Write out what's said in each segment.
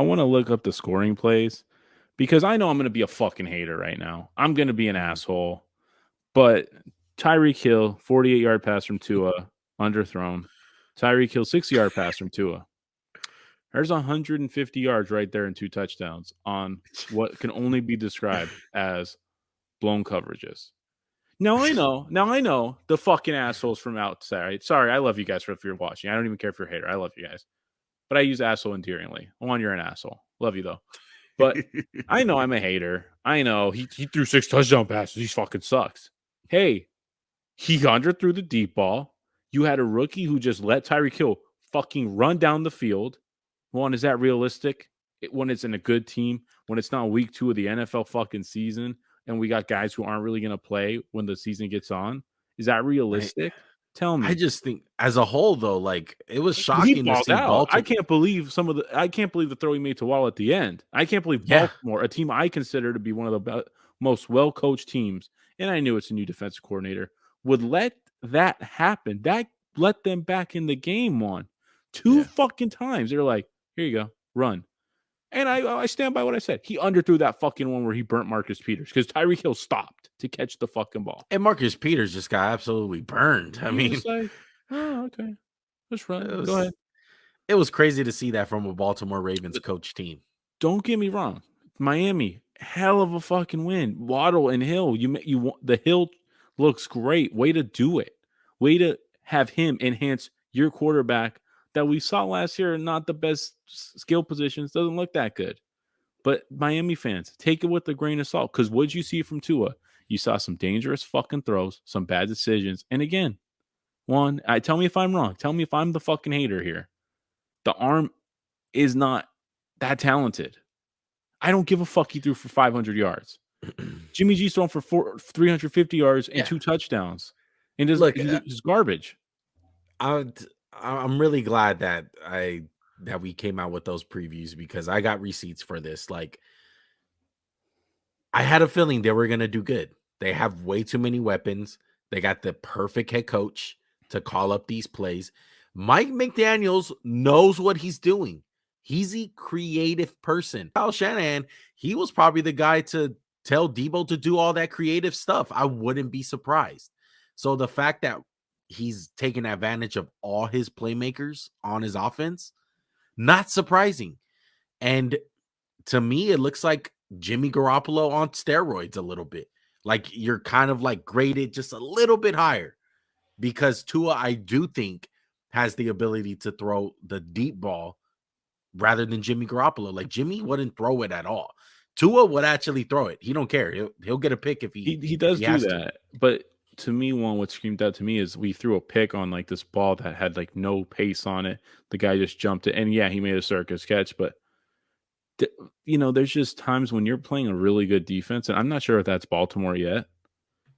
I want to look up the scoring plays because I know I'm going to be a fucking hater right now. I'm going to be an Mhm. asshole. But Tyreek Hill, 48-yard pass from Tua, underthrown. Tyreek Hill, 60-yard pass from Tua. There's 150 yards right there and 2 touchdowns on what can only be described as blown coverages. Now I know the fucking assholes from outside. Sorry, I love you guys if you're watching. I don't even care if you're a hater. I love you guys. But I use asshole endearingly. One, you're an asshole. Love you though. But I know I'm a hater. I know he threw 6 touchdown passes. He fucking sucks. Hey, he underthrew the deep ball. You had a rookie who just let Tyreek Hill fucking run down the field. One, is that realistic? When it's in a good team, when it's not week 2 of the NFL fucking season, and we got guys who aren't really going to play when the season gets on, is that I realistic? Tell I me. just think as a whole though, like it was He shocking to balled see out. Baltimore. I can't believe the throw he made to Wall at the end. I can't believe Yeah, Baltimore, a team I consider to be one of the most well-coached teams, and I knew it's a new defensive coordinator, would let that happen. That let them back in the game one. 2 yeah. fucking times. They're like, "Here you go. Run." And I stand by what I said. He underthrew that fucking one where he burnt Marcus Peters because Tyreek Hill stopped to catch the fucking ball. And Marcus Peters just got absolutely burned. I He was mean, just like, "Oh, okay. Let's it run. Go was ahead." it was crazy to see that from a Baltimore Ravens coach team. Don't get me wrong. Miami, hell of a fucking win. Waddle and Hill, the Hill looks great. Way to do it. Way to have him enhance your quarterback that we saw last year. Not the best skill positions. Doesn't look that good. But Miami fans, take it with a grain of salt. Because what did you see from Tua? You saw some dangerous fucking throws, some bad decisions, and again, tell me if I'm wrong. Tell me if I'm the fucking hater here. The arm is not that talented. I don't give a fuck he threw for 500 yards. Jimmy G's thrown for 350 yards and Yeah. 2 touchdowns. And Look, he's garbage. I I'm really glad that we came out with those previews because I got receipts for this. Like I had a feeling they were going to do good. They have way too many weapons. They got the perfect head coach to call up these plays. Mike McDaniels knows what he's doing. He's a creative person. Kyle Shanahan, he was probably the guy to tell Debo to do all that creative stuff. I wouldn't be surprised. So the fact that he's taking advantage of all his playmakers on his offense, not surprising. And to me, it looks like Jimmy Garoppolo on steroids a little bit. Like you're kind of like graded just a little bit higher because Tua, I do think, has the ability to throw the deep ball rather than Jimmy Garoppolo. Like Jimmy wouldn't throw it at all. Tua would actually throw it. He don't care. He'll get a pick if He if does he do has to. that. But to me, what screamed out to me is we threw a pick on like this ball that had like no pace on it. The guy just jumped it. And yeah, he made a circus catch. But, there's just times when you're playing a really good defense. And I'm not sure if that's Baltimore yet.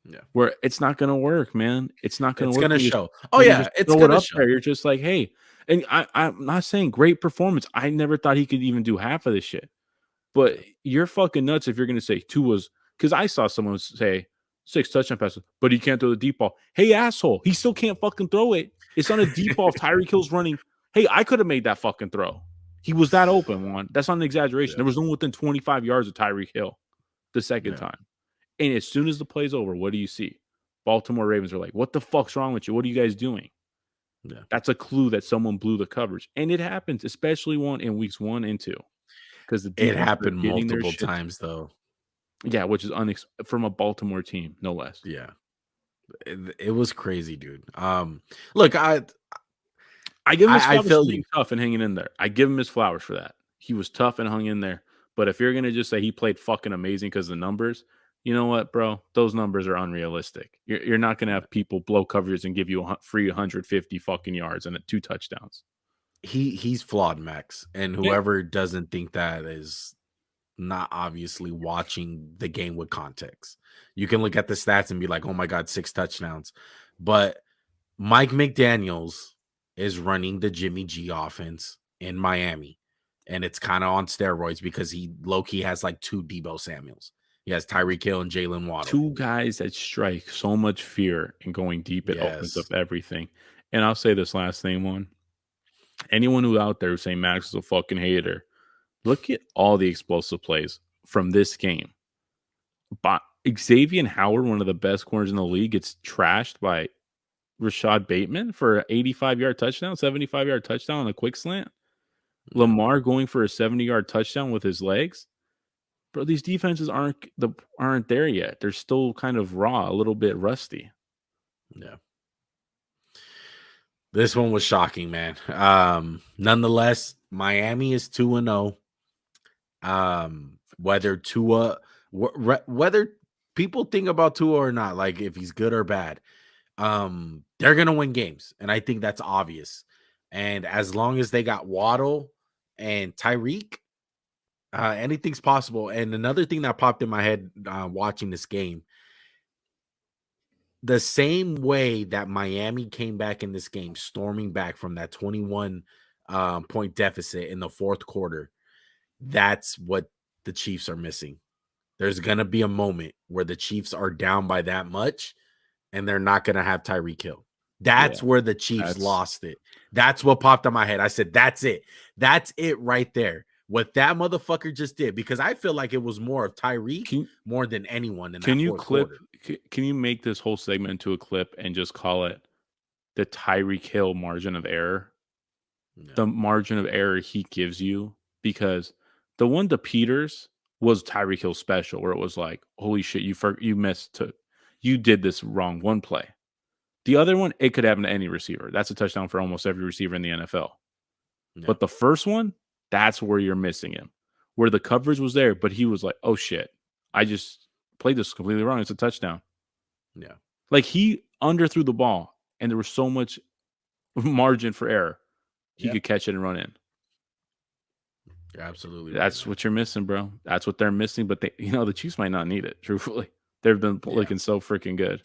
Yeah. Where it's not going to work, man. It's not going to It's work gonna show. Oh when you yeah, just it's throw it gonna up show. there. You're just like, hey, and I'm not saying great performance. I never thought he could even do half of this shit. But Yeah. you're fucking nuts if you're going to say Tua's, because I saw someone say 6 touchdown passes, but he can't throw the deep ball. Hey, asshole, he still can't fucking throw it. It's on a deep ball if Tyreek Hill's running. Hey, I could have made that fucking throw. He was that open, one. That's not an exaggeration. Yeah. There was no one within 25 yards of Tyreek Hill the second Yeah. time. And as soon as the play's over, what do you see? Baltimore Ravens are like, what the fuck's wrong with you? What are you guys doing? Yeah. That's a clue that someone blew the coverage. And it happens, especially in weeks 1 and 2. Because the It defenses are happened getting their multiple shit. times though. Yeah, which is from a Baltimore team, no less. Yeah. It was crazy, dude. Look, I give him his I flowers for feel you. being tough and hanging in there. I give him his flowers for that. He was tough and hung in there. But if you're gonna just say he played fucking amazing because the numbers, you know what, bro? Those numbers are unrealistic. You're not gonna have people blow coverages and give you a free 150 fucking yards and 2 touchdowns. He's flawed, Max, and Yeah. whoever doesn't think that is not obviously watching the game with context. You can look at the stats and be like, "Oh my god, 6 touchdowns." But Mike McDaniels is running the Jimmy G offense in Miami, and it's kind of on steroids because he low-key has like 2 Debo Samuels. He has Tyreek Hill and Jalen Waddle. 2 guys that strike so much fear and going deep, it opens up Yes. everything. And I'll say this last thing, one. Anyone who out there who's saying Max is a fucking hater, Look at all the explosive plays from this game. But Xavier Howard, one of the best corners in the league, gets trashed by Rashad Bateman for an 85-yard touchdown, 75-yard touchdown on a quick slant. Yeah. Lamar going for a 70-yard touchdown with his legs. Bro, these defenses aren't there yet. They're still kind of raw, a little bit rusty. Yeah. This one was shocking, man. Nonetheless, Miami is 2-0. Whether people think about Tua or not, like if he's good or bad, they're gonna win games, and I think that's obvious. And as long as they got Waddle and Tyreek, anything's possible. And another thing that popped in my head watching this game, the same way that Miami came back in this game, storming back from that 21 point deficit in the fourth quarter, that's what the Chiefs are missing. There's going to be a moment where the Chiefs are down by that much and they're not going to have Tyreek Hill. That's where the Chiefs lost it. That's what popped in my head. I said, that's it. That's it right there. What that motherfucker just did, because I feel like it was more of Tyreek more than anyone in that fourth quarter. Can you make this whole segment into a clip and just call it the Tyreek Hill margin of error? Yeah. The margin of error he gives you, because the one to Peters was Tyreek Hill special, where it was like, holy shit, you did this wrong one play. The other one, it could happen to any receiver. That's a touchdown for almost every receiver in the NFL. Yeah. But the first one, that's where you're missing him, where the coverage was there, but he was like, oh shit, I just played this completely wrong. It's a touchdown. Yeah. Like he underthrew the ball and there was so much margin for error. He could catch it and run in. You're absolutely That's what you're missing, bro. That's what they're missing. But the Chiefs might not need it, truthfully. They've been looking so freaking good.